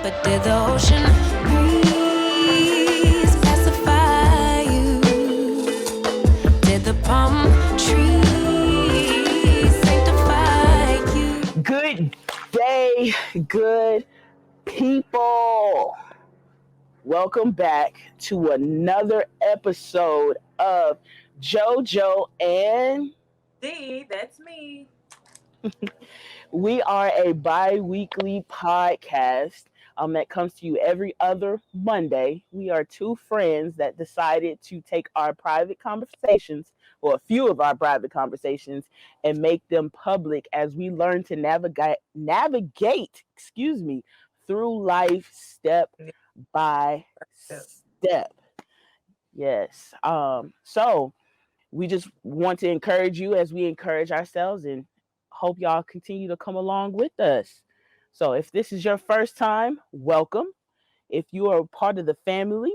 But did the ocean breeze pacify you? Did the palm trees sanctify you? Good day, good people. Welcome back to another episode of Jojo and That's me. we are a bi-weekly podcast that comes to you every other Monday. We are two friends that decided to take our private conversations, or a few of our private conversations, and make them public as we learn to navigate, through life step by Yeah. step. Yes. So we just want to encourage you as we encourage ourselves and hope y'all continue to come along with us. So if this is your first time, welcome. If you are part of the family,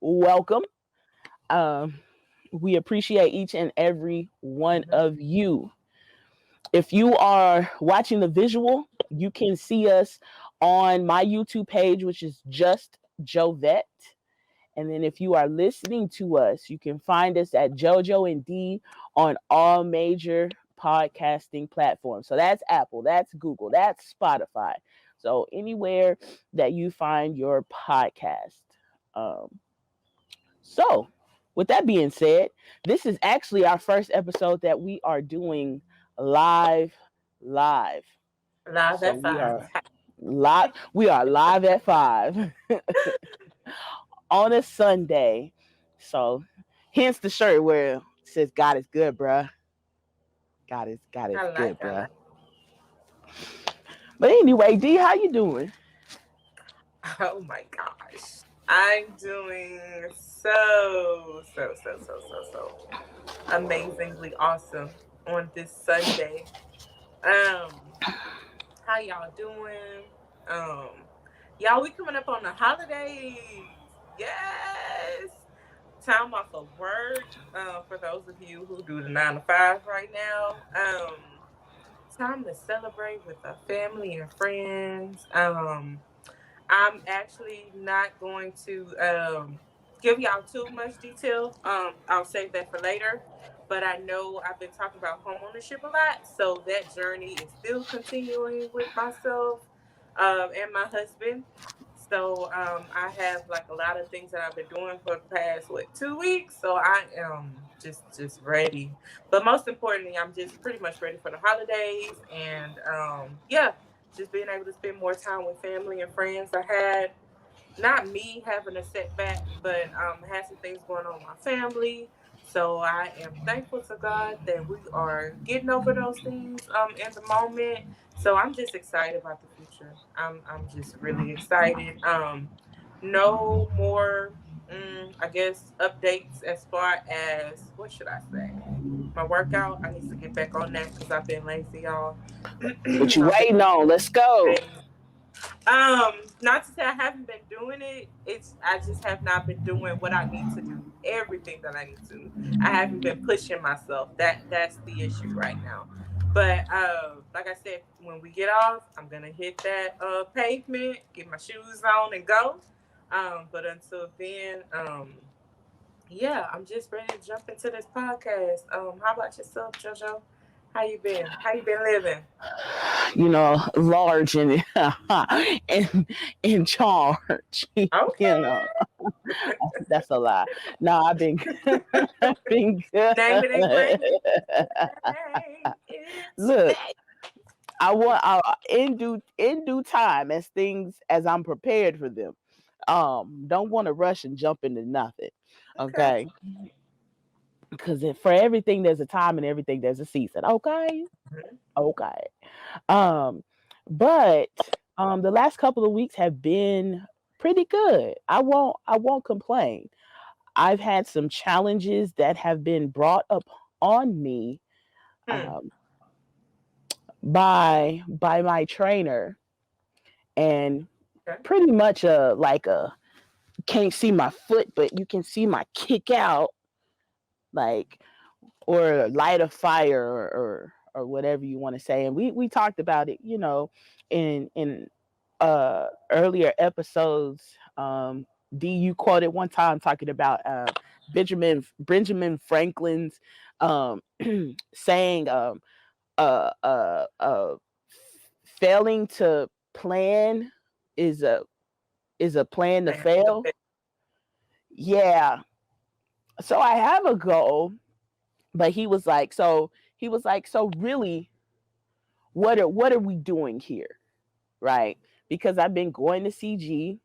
welcome. Um, we appreciate each and every one Mhm. of you. If you are watching the visual, you can see us on my YouTube page, which is just Jovette. And then if you are listening to us, you can find us at Jojo and D on all major podcasting platforms. So that's Apple, that's Google, that's Spotify. So anywhere that you find your podcast. Um, so with that being said, this is actually our first episode that we are doing live, live. Live So at 5. we are live at 5 on a Sunday. So hence the shirt where it says God is good, bruh. God is good, I bruh. like. But anyway, D, how you doing? Oh my gosh. I'm doing so amazingly awesome on this Sunday. Um, how y'all doing? Um, y'all, we coming up on the holidays. Yes. Time off of work. For those of you who do the 9 to 5 right now. Time to celebrate with our family and friends. I'm actually not going to give y'all too much detail. I'll save that for later. But I know I've been talking about homeownership a lot, so that journey is still continuing with myself and my husband. So I have like a lot of things that I've been doing for the past 2 weeks. So I am just ready. But most importantly, I'm just pretty much ready for the holidays, and yeah, just being able to spend more time with family and friends. I had not me having a setback, but had some things going on with my family. So I am thankful to God that we are getting over those things in the moment. So I'm just excited about the future. I'm just really excited. No more I guess updates as far as what should I say? My workout. I need to get back on that because I've been lazy, y'all. What you I've been waiting on? Let's go. lazy. Not to say I haven't been doing it. It's I just have not been doing what I need to do. Everything that I need to. I haven't been pushing myself. That's the issue right now. But like I said, when we get off, I'm gonna hit that pavement, get my shoes on, and go. But until then, yeah, I'm just ready to jump into this podcast. How about yourself, JoJo? How you been? How you been living? Large and in in charge. Okay. That's a lie. No, I've been been good. Name it and claim it. Hey, it's Look, faith. in due time as I'm prepared for them. Don't want to rush and jump into nothing. Okay. Okay, because for everything there's a time and everything there's a season. Okay, Mhm. okay. Um, but the last couple of weeks have been pretty good. I won't complain. I've had some challenges that have been brought up on me Hmm. um, by my trainer, and Okay. pretty much like a can't see my foot, but you can see my kick out, like, or light a fire, or whatever you want to say. And we talked about it, in earlier episodes, D, you quoted one time talking about Benjamin Franklin's um, saying uh, uh, uh, failing to plan is a plan to Man, the fail. best. Yeah. So I have a goal, but he was like, so really, what are we doing here, right? Because I've been going to CG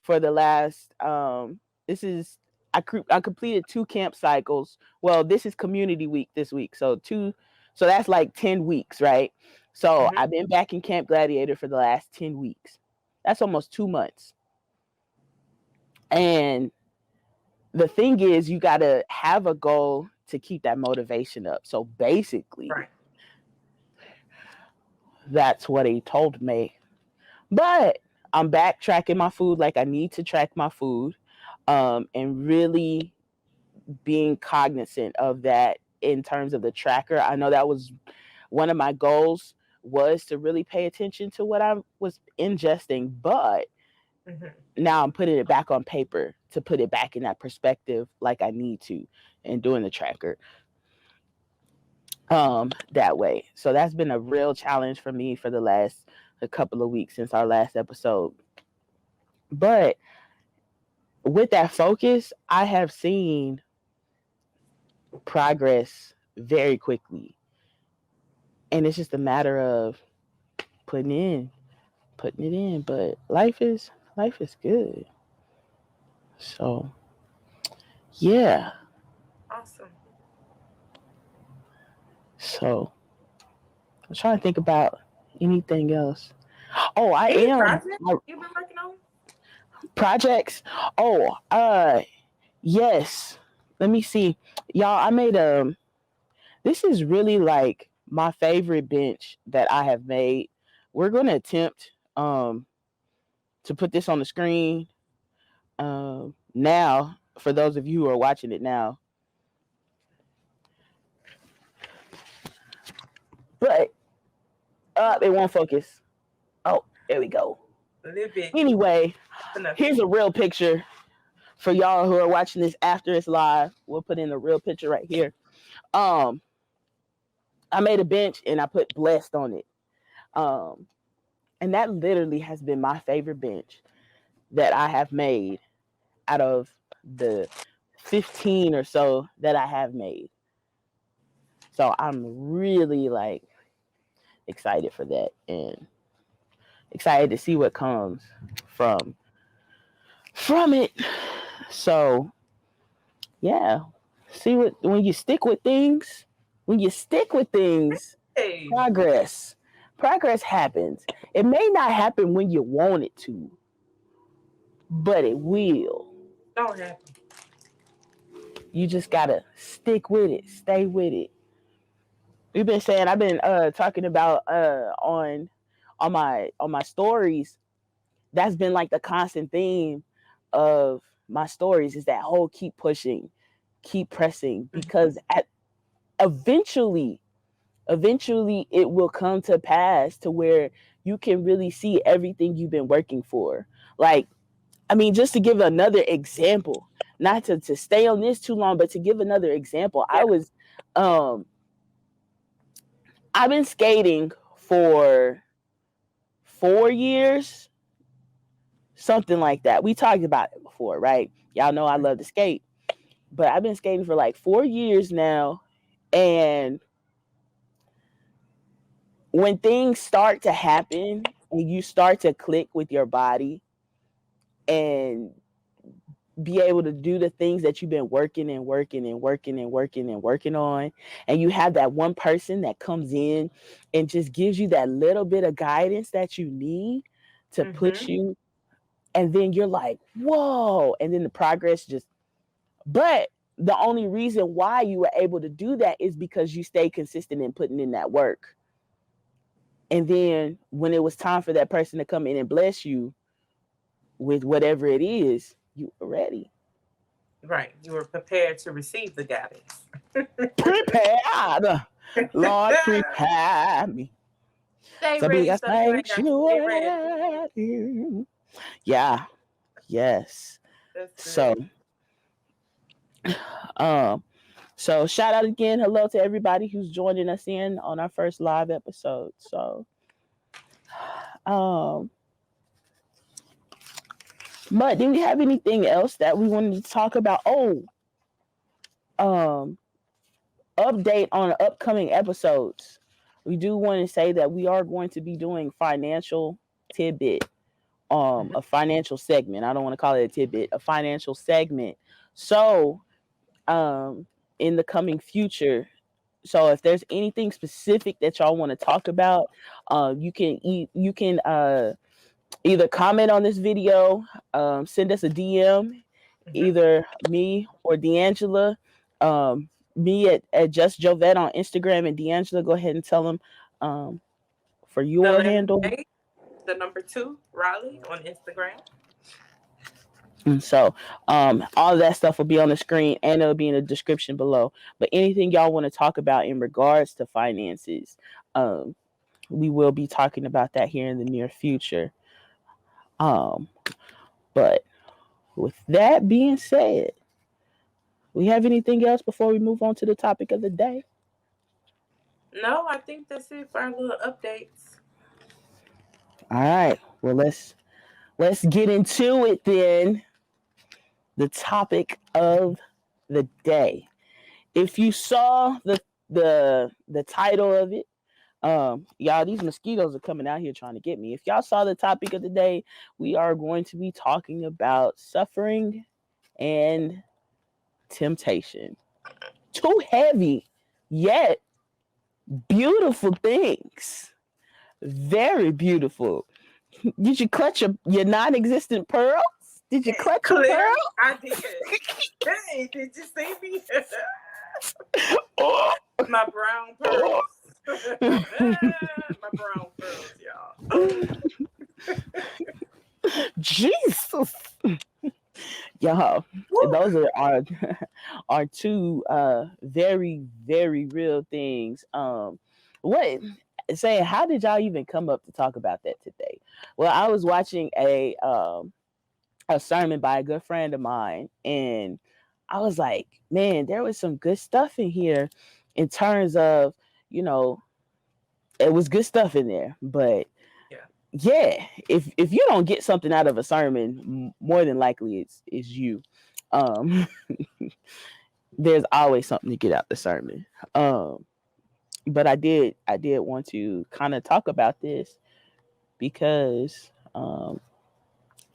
for the last this is I completed 2 camp cycles. Well, this is community week this week, so that's like 10 weeks, right? So Hmm. I've been back in Camp Gladiator for the last 10 weeks. That's almost 2 months. And the thing is, you got to have a goal to keep that motivation up. So basically, Right. that's what he told me. But I'm back tracking my food like I need to track my food, and really being cognizant of that in terms of the tracker. I know that was one of my goals, was to really pay attention to what I was ingesting, but Hmm. now I'm putting it back on paper to put it back in that perspective like I need to, and doing the tracker that way. So that's been a real challenge for me for the last a couple of weeks since our last episode. But with that focus, I have seen progress very quickly. And it's just a matter of putting in, putting it in. But life is good. So yeah. Awesome. So I'm trying to think about anything else. Oh, I Any am. project you've been working on? Projects. Oh, yes. Let me see. Y'all, I made this is really like my favorite bench that I have made. We're gonna attempt to put this on the screen now for those of you who are watching it now. But it won't focus. Oh, there we go. A little bit. Anyway, Enough. here's a real picture for y'all who are watching this after it's live. We'll put in a real picture right here. Um, I made a bench and I put blessed on it. Um, and that literally has been my favorite bench that I have made out of the 15 or so that I have made. So I'm really like excited for that and excited to see what comes from from it. So yeah, see what when you stick with things, when you stick with things, Hey, progress. Progress happens. It may not happen when you want it to, but it will. don't happen. You just gotta stick with it, stay with it. We've been saying I've been talking about on my stories. That's been like the constant theme of my stories is that whole keep pushing, keep pressing, Mhm. because eventually eventually it will come to pass to where you can really see everything you've been working for. Like, I mean, just to give another example, not to stay on this too long, but to give another example, Yeah. um I've been skating for 4 years, something like that. We talked about it before, right? Y'all know I love to skate, but I've been skating for like 4 years now. And when things start to happen and you start to click with your body and be able to do the things that you've been working and working and working and working and working on, and you have that one person that comes in and just gives you that little bit of guidance that you need to push Mm-hmm. you, and then you're like, whoa, and then the progress just, but the only reason why you were able to do that is because you stay consistent in putting in that work. And then when it was time for that person to come in and bless you with whatever it is, you were ready. Right. You were prepared to receive the guidance. Prepared. Lord, prepare me. Stay So big ready a so you ain't got to stay ready. sanctuary. Yeah. Yes. That's So, good. um, so shout out again. Hello to everybody who's joining us in on our first live episode. So, um, but do we have anything else that we wanted to talk about? Oh, um, update on upcoming episodes. We do want to say that we are going to be doing financial tidbit, Mhm. a financial segment. I don't want to call it a tidbit, a financial segment. So, um, in the coming future, so if there's anything specific that y'all want to talk about, you can either comment on this video, send us a DM, Mhm. either me or D'Angela. Me at Just Jovette on Instagram, and D'Angela, go ahead and tell them for The your letter handle. A, the number 2, Raleigh on Instagram. And so all of that stuff will be on the screen and it'll be in the description below. But anything y'all want to talk about in regards to finances, um, we will be talking about that here in the near future. Um, but with that being said, we have anything else before we move on to the topic of the day? No, I think that's it for our little updates. All right. Well, let's get into it then. The topic of the day. If you saw the title of it, y'all, these mosquitoes are coming out here trying to get me. If y'all saw the topic of the day, we are going to be talking about suffering and temptation. Two heavy yet beautiful things. Very beautiful. Did you clutch your non-existent pearls? Did you clutch your pearl? Clear, I did. Hey, did you see me? Oh, My brown oh. pearls. My brown pearls, y'all. Jesus. Y'all, Woo. those are are two very, very real things. What saying, how did y'all even come up to talk about that today? Well, I was watching a sermon by a good friend of mine, and I was like, man, there was some good stuff in here in terms of, you know, it was good stuff in there. But Yeah. yeah, if you don't get something out of a sermon, more than likely it's you. Um, there's always something to get out the sermon. But I did want to kind of talk about this because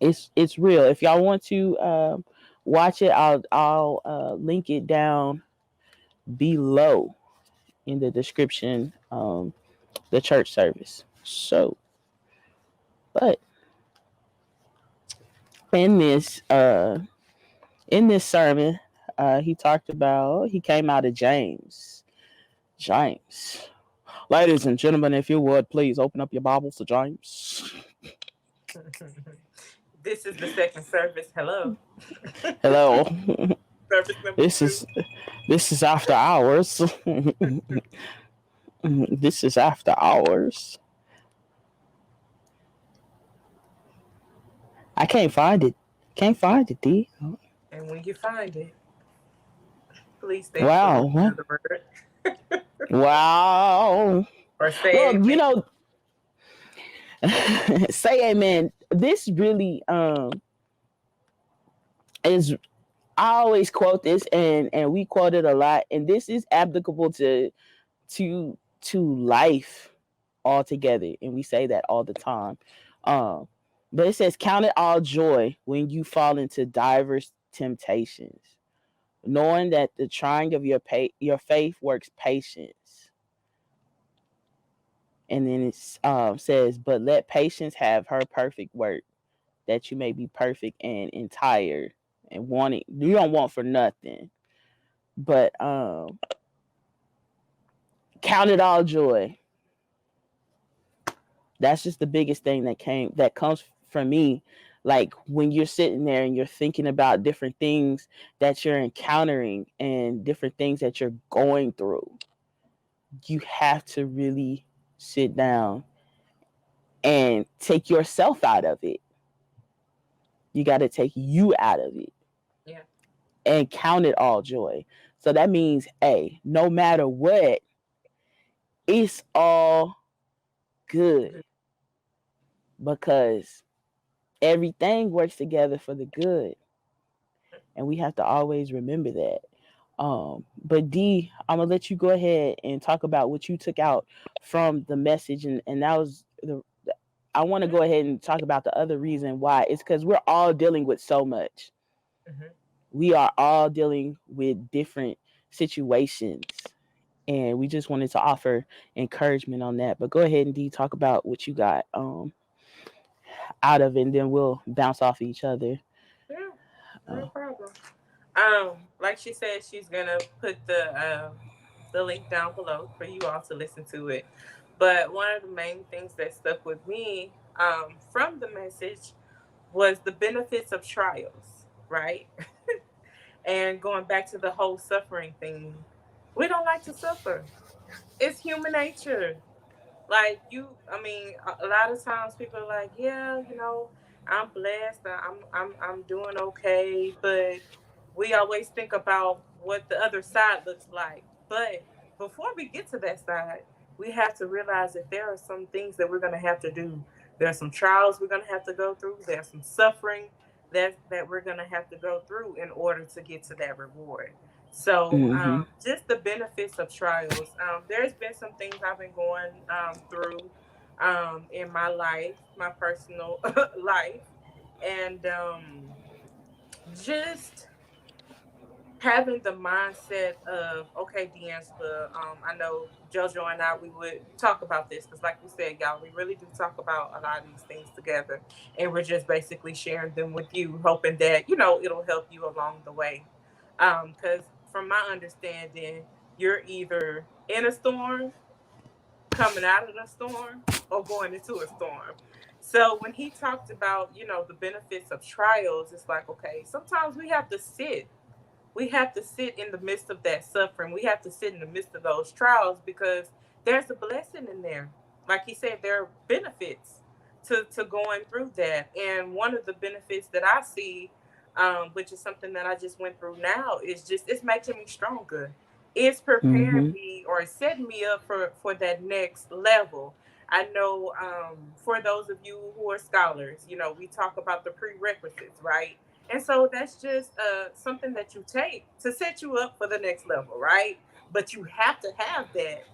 it's real. If y'all want to watch it, I'll link it down below in the description. The church service. So, but in this in this sermon, he talked about he came out of James. James. Ladies and gentlemen, if you would please open up your Bibles to James. This is the second service. Hello. Hello. Service number This 2. is this is after hours. This is after hours. I can't find it. Can't find it, D. And when you find it, please thank the Lord Wow. for the word. Wow. Or say Look, you amen. know, say amen. This really is I always quote this and we quote it a lot, and this is applicable to life altogether, and we say that all the time. Um, but it says, "Count it all joy when you fall into diverse temptations, knowing that the trying of your faith works patience." And then it says, "But let patience have her perfect work, that you may be perfect and entire, and wanting you don't want for nothing." But count it all joy. That's just the biggest thing that comes from me. Like when you're sitting there and you're thinking about different things that you're encountering and different things that you're going through, you have to really sit down and take yourself out of it. You got to take you out of it Yeah. and count it all joy. So that means, hey, no matter what, it's all good Good. because everything works together for the good. And we have to always remember that. But D, I'm gonna let you go ahead and talk about what you took out from the message, and that was the. I want to go ahead and talk about the other reason why. It's because we're all dealing with so much. Mm-hmm. We are all dealing with different situations, and we just wanted to offer encouragement on that. But go ahead and D, talk about what you got out of it, and then we'll bounce off each other. Yeah, no Uh, problem. Like she said, she's gonna put the link down below for you all to listen to it. But one of the main things that stuck with me from the message was the benefits of trials, right? And going back to the whole suffering thing, we don't like to suffer. It's human nature. Like I mean, a lot of times people are like, yeah, I'm blessed, I'm doing okay, but we always think about what the other side looks like. But before we get to that side, we have to realize that there are some things that we're gonna have to do. There are some trials we're gonna have to go through. There's some suffering that we're gonna have to go through in order to get to that reward. So, mm-hmm. just the benefits of trials. There's been some things I've been going through in my life, my personal life, and just having the mindset of, okay, D'Angela, I know Jojo and I, we would talk about this because, like we said, y'all, we really do talk about a lot of these things together, and we're just basically sharing them with you, hoping that it'll help you along the way. Because from my understanding, you're either in a storm, coming out of the storm, or going into a storm. So when he talked about, the benefits of trials, it's like, okay, sometimes we have to sit in the midst of that suffering. We have to sit in the midst of those trials because there's a blessing in there. Like he said, there are benefits to going through that. And one of the benefits that I see, which is something that I just went through now, is just it's making me stronger. It's preparing Mm-hmm. me or setting me up for that next level. I know for those of you who are scholars, we talk about the prerequisites, right? And so that's just something that you take to set you up for the next level, right? But you have to have that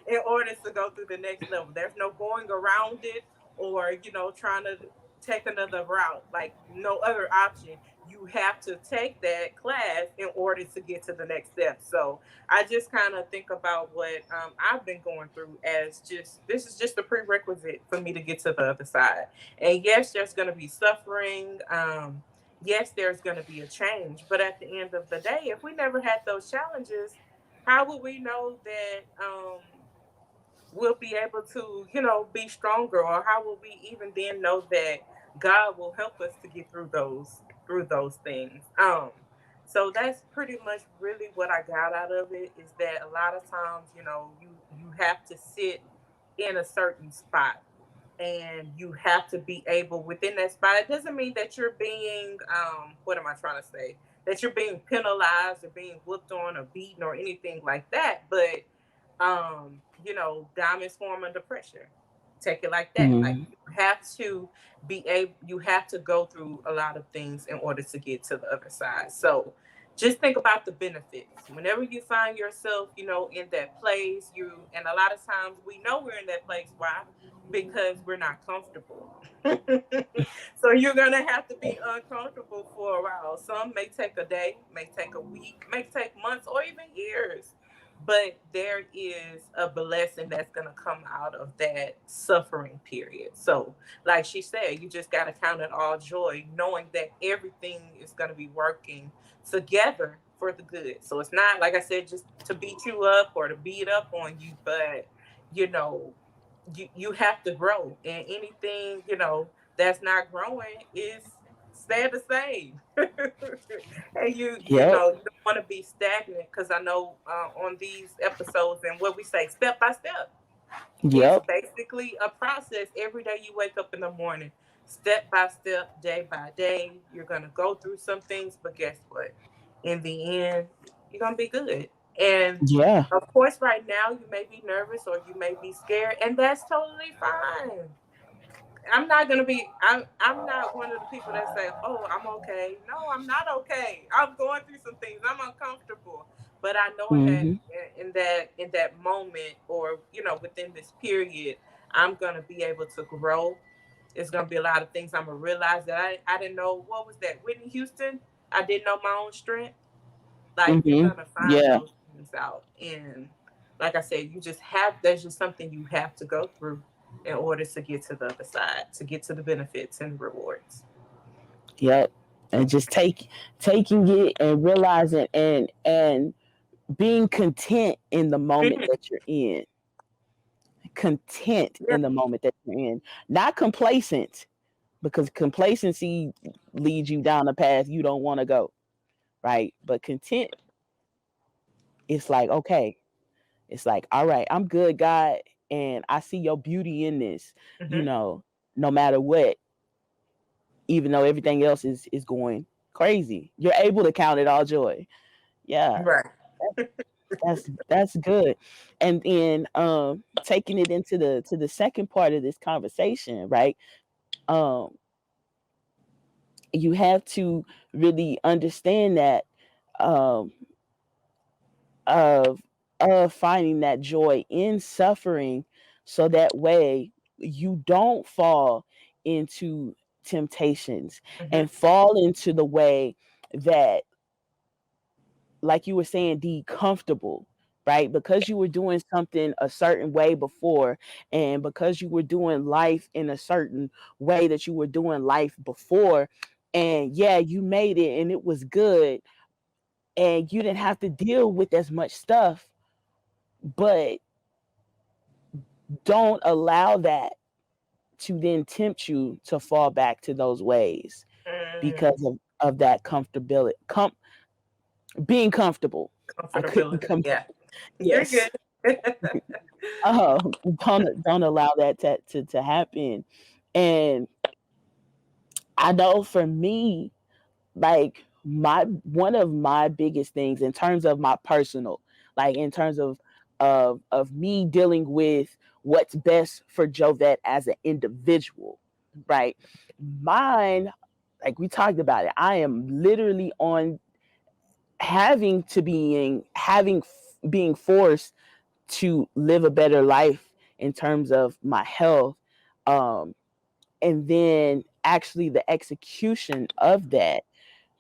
in order to go through the next level. There's no going around it or, trying to take another route, like no other option. You have to take that class in order to get to the next step. So I just kind of think about what I've been going through as just this is just a prerequisite for me to get to the other side. And yes, there's going to be suffering. Yes, there's going to be a change. But at the end of the day, if we never had those challenges, how would we know that we'll be able to, be stronger? Or how will we even then know that God will help us to get through those things? So that's pretty much really what I got out of it is that a lot of times, you have to sit in a certain spot and you have to be able within that spot. It doesn't mean that you're being what am I trying to say? That you're being penalized or being whooped on or beaten or anything like that. But diamonds form under pressure. Take it like that. Like Mm-hmm. you have to you have to go through a lot of things in order to get to the other side. So just think about the benefits. Whenever you find yourself, in that place, and a lot of times we know we're in that place. Why? Because we're not comfortable. So you're gonna have to be uncomfortable for a while. Some may take a day, may take a week, may take months, or even years. But there is a blessing that's gonna come out of that suffering period. So, like she said, you just gotta count it all joy, knowing that everything is gonna be working together for the good. So it's not like I said, just to beat you up or to beat up on you, but you know, you have to grow, and anything that's not growing is stay the same. And Yep. you don't want to be stagnant because I know on these episodes and what we say step by step. It's Yep. basically a process. Every day you wake up in the morning, step by step, day by day. You're gonna go through some things, but guess what? In the end, you're gonna be good. And Yeah. of course, right now you may be nervous or you may be scared, and that's totally fine. I'm not gonna be. I'm not one of the people that say, "Oh, I'm okay." No, I'm not okay. I'm going through some things. I'm uncomfortable, but I know Hmm. in that moment, or within this period, I'm gonna be able to grow. It's gonna be a lot of things I'm gonna realize that I didn't know. What was that? Whitney Houston. I didn't know my own strength. Like you're Hmm. gonna find Yeah. those things out, and like I said, you just have. There's just something you have to go through in order to get to the other side, to get to the benefits and rewards. Yep. And just taking it and realizing and being content in the moment Mhm. that you're in. Content Yeah, in the moment that you're in. Not complacent, because complacency leads you down a path you don't want to go, right? But content, it's like, okay, it's like, all right, I'm good, God, and I see your beauty in this, you hmm know, no matter what, even though everything else is going crazy. You're able to count it all joy. Yeah, right. that's good. And then taking it into the second part of this conversation, right? Um you have to really understand that um of finding that joy in suffering, so that way you don't fall into temptations hmm and fall into the way that, like you were saying, the comfortable, right? Because you were doing something a certain way before, and because you were doing life in a certain way that you were doing life before, and yeah, you made it and it was good, and you didn't have to deal with as much stuff, but don't allow that to then tempt you to fall back to those ways hmm because of that comfortability, being comfortable. I couldn't Comfortability. come. Yeah, you're Yes. good. Oh, don't allow that to happen. And I know for me, like my one of my biggest things in terms of my personal, like in terms of me dealing with what's best for Jovette as an individual, right? Mine, like we talked about it, I am literally on being forced to live a better life in terms of my health, um and then actually the execution of that,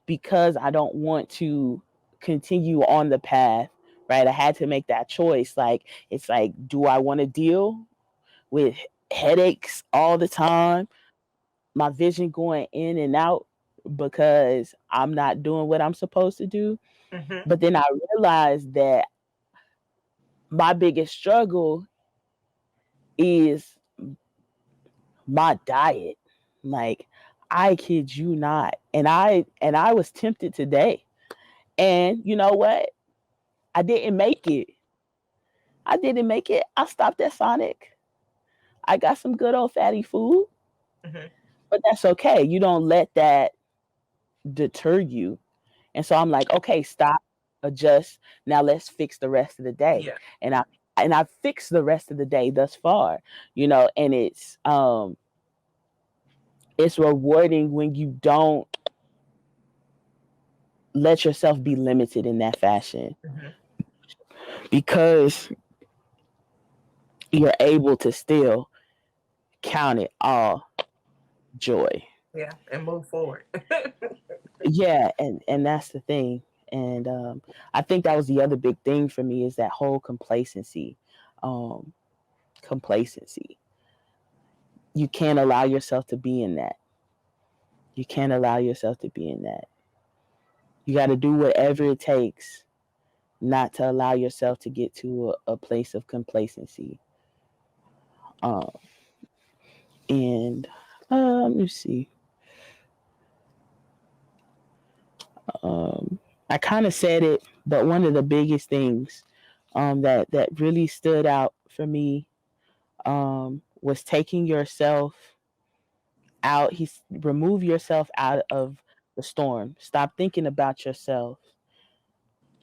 because I don't want to continue on the path, right? I had to make that choice. Like, it's like, do I want to deal with headaches all the time, my vision going in and out because I'm not doing what I'm supposed to do? hmm But then I realized that my biggest struggle is my diet. Like, I kid you not. And I was tempted today. And you know what? I didn't make it. I didn't make it. I stopped at Sonic. I got some good old fatty food, hmm but that's okay. You don't let that deter you. And so I'm like, okay, stop, adjust. Now let's fix the rest of the day. Yeah. And I fixed the rest of the day thus far, and it's rewarding when you don't let yourself be limited in that fashion, hmm because you're able to still count it all joy. Yeah, and move forward. Yeah, and that's the thing. And I think that was the other big thing for me, is that whole complacency. Um, complacency. You can't allow yourself to be in that. You can't allow yourself to be in that. You got to do whatever it takes not to allow yourself to get to a place of complacency. Um, and let me see. Um, I kind of said it, but one of the biggest things that really stood out for me was taking yourself out. He's remove yourself out of the storm. Stop thinking about yourself.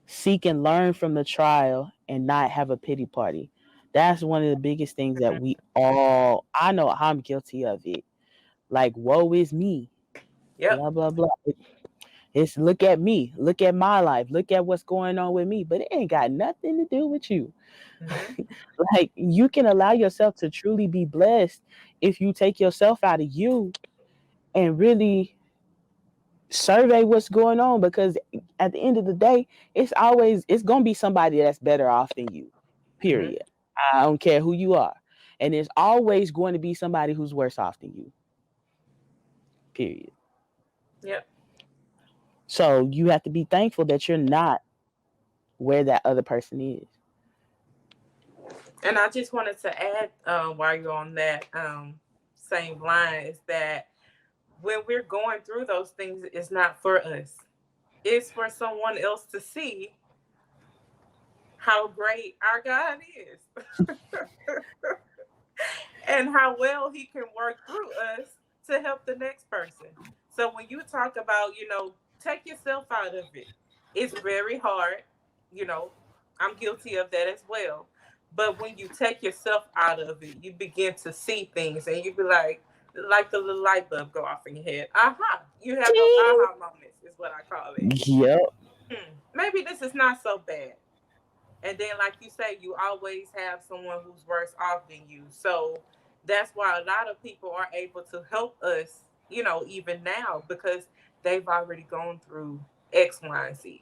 Seek and learn from the trial and not have a pity party. That's one of the biggest things that we all, I know I'm guilty of it. Like, woe is me, Yep. blah, blah, blah. It's look at me, look at my life, look at what's going on with me, but it ain't got nothing to do with you. Mm-hmm. Like, you can allow yourself to truly be blessed if you take yourself out of you and really survey what's going on, because at the end of the day, it's going to be somebody that's better off than you, Mm-hmm. period. I don't care who you are, and there's always going to be somebody who's worse off than you, period. Yep. So you have to be thankful that you're not where that other person is. And I just wanted to add, while you're on that same line, is that when we're going through those things, it's not for us. It's for someone else to see how great our God is and how well he can work through us to help the next person. So when you talk about, take yourself out of it, it's very hard. You know, I'm guilty of that as well. But when you take yourself out of it, you begin to see things and you be like the little light bulb go off in your head. Aha. You have those Ting. aha moments, is what I call it. Yep. Maybe this is not so bad. And then, like you say, you always have someone who's worse off than you. So that's why a lot of people are able to help us, even now, because they've already gone through X, Y, and Z.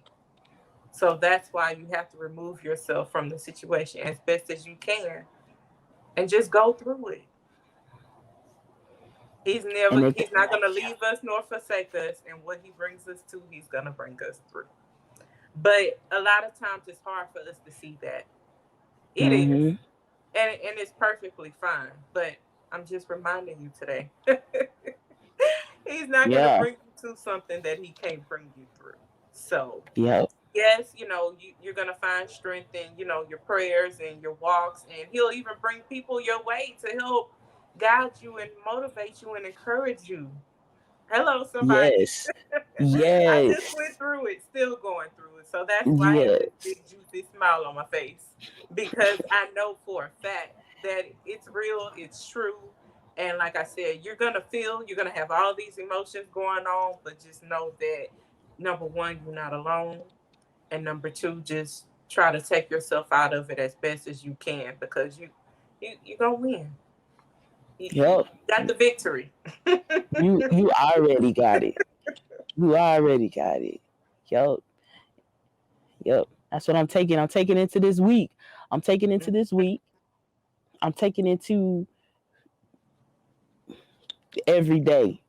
So that's why you have to remove yourself from the situation as best as you can and just go through it. And if He's not going to leave us nor forsake us. And what he brings us to, he's going to bring us through. But a lot of times it's hard for us to see that. It is. mm-hmm. And it's perfectly fine. But I'm just reminding you today. He's not going to Yeah. bring you to something that he can't bring you through. So, Yep. yes, you're going to find strength in, your prayers and your walks. And he'll even bring people your way to help guide you and motivate you and encourage you. Hello, somebody. Yes. I just Yes. went through it, still going through it. So that's why I have this Yes. big juicy smile on my face. Because I know for a fact that it's real, it's true. And like I said, you're gonna have all these emotions going on, but just know that number one, you're not alone. And number two, just try to take yourself out of it as best as you can because you're gonna win. You Yep. got the victory. You already got it. You already got it. Yep. Yep. That's what I'm taking. I'm taking into this week. I'm taking into this week. I'm taking into every day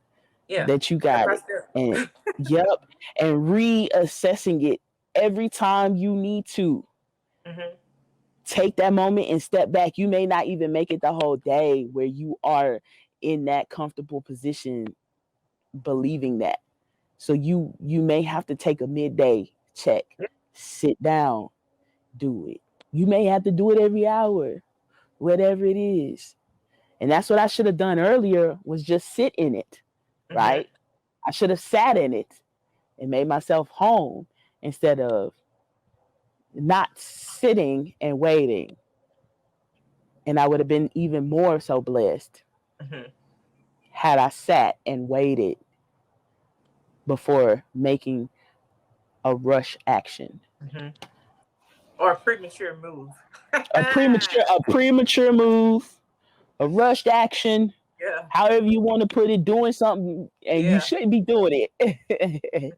Yeah. that you Step got by it. And step. yep. And reassessing it every time you need to. Hmm. Take that moment and step back. You may not even make it the whole day where you are in that comfortable position believing that. So you may have to take a midday check. Sit down, do it. You may have to do it every hour, whatever it is. And that's what I should have done earlier was just sit in it, Hmm. right? I should have sat in it and made myself home instead of not sitting and waiting. And I would have been even more so blessed Hmm. had I sat and waited before making a rush action. Hmm. Or a premature move. A premature move, a rushed action, Yeah. however you want to put it, doing something and you Yeah. shouldn't be doing it.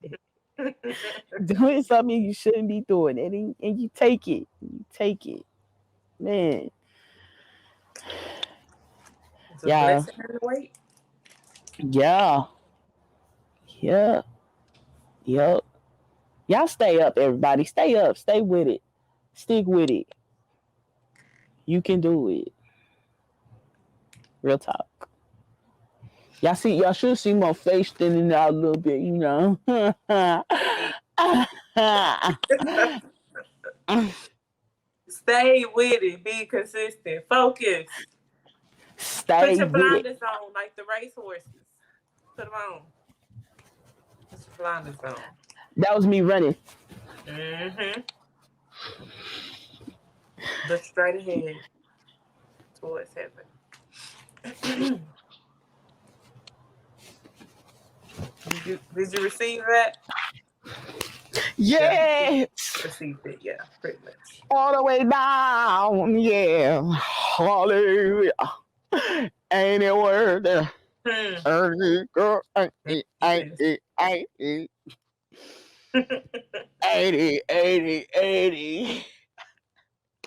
Doing something you shouldn't be doing it, and you take it. You take it. Man. It's a Yeah. blessing and a wait. Yeah. Yeah. Yep. Y'all stay up, everybody. Stay up. Stay with it. Stick with it. You can do it. Real talk. Y'all should see my face thinning out a little bit, you know. Stay with it. Be consistent. Focus. Stay Put your with it. blinders on like the racehorses. Put them on. Put your blinders on. That was me running. Mm-hmm. Look straight ahead towards heaven. Did you receive that? Yeah, Yeah. received it. Yeah, pretty much. All the way down. Yeah. Hallelujah. Ain't it worth it? Girl, ain't it, ain't Yes. it, ain't it. 80, 80, 80.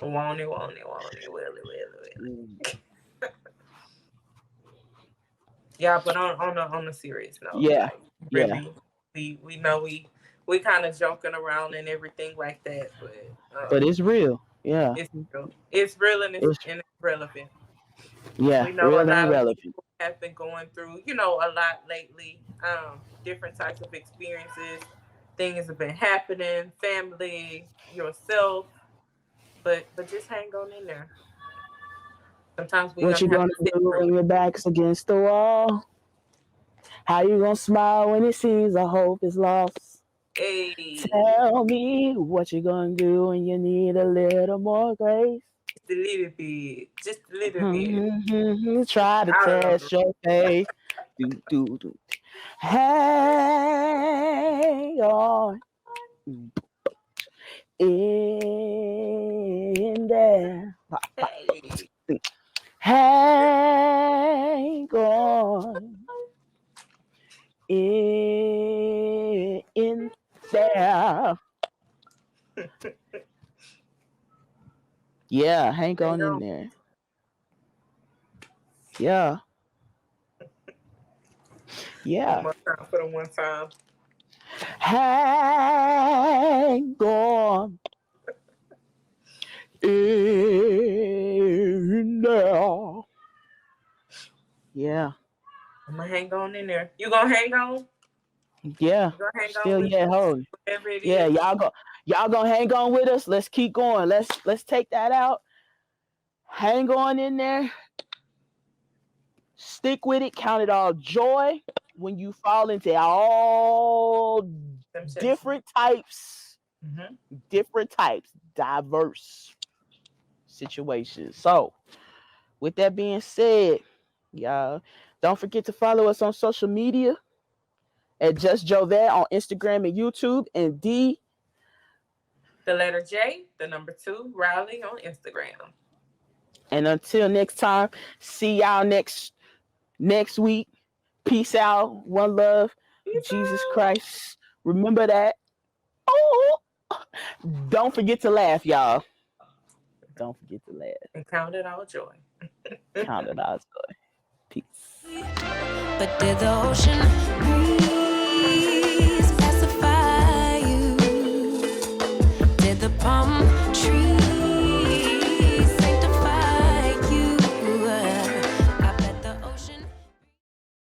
Want it, will it. Yeah, but on a serious note, Yeah, like yeah. really, we know we kind of joking around and everything like that, but But it's real. Yeah. it's real and It's it's relevant. yeah, We know a real and lot of relevant. people have been going through, a lot lately. Different types of experiences, things have been happening, family, yourself, but just hang on in there. Sometimes we're What gonna you have gonna to sit do through when it. your back's against the wall? How you gonna smile when it seems the hope is lost? Hey, Tell me what you gonna do when you need a little more grace. just a little bit, just a little bit. Try to I don't know. test your faith. Do, do, do. Hang on in there. Hey, Hang on in there. Yeah, hang hang on in on. there. Yeah, One yeah. more time for the one time. Hang on in there. Yeah, I'm gonna hang on in there. You gonna hang on? yeah. You gonna hang on Still with yet us? holding. Whatever it Yeah, is. y'all gonna hang on with us. Let's keep going. Let's take that out. Hang on in there. Stick with it. Count it all joy when you fall into all Temptation. different types, Mm-hmm. diverse situations. So, with that being said, y'all, don't forget to follow us on social media at Just Jovet on Instagram and YouTube, and D. The letter J, the number 2, Riley on Instagram. And until next time, see y'all next week. Peace out. One love. Peace Jesus out. Christ. Remember that. Oh, don't forget to laugh, y'all. Don't forget to laugh. And count it all joy. Count it out. Peace. But did the ocean breathe?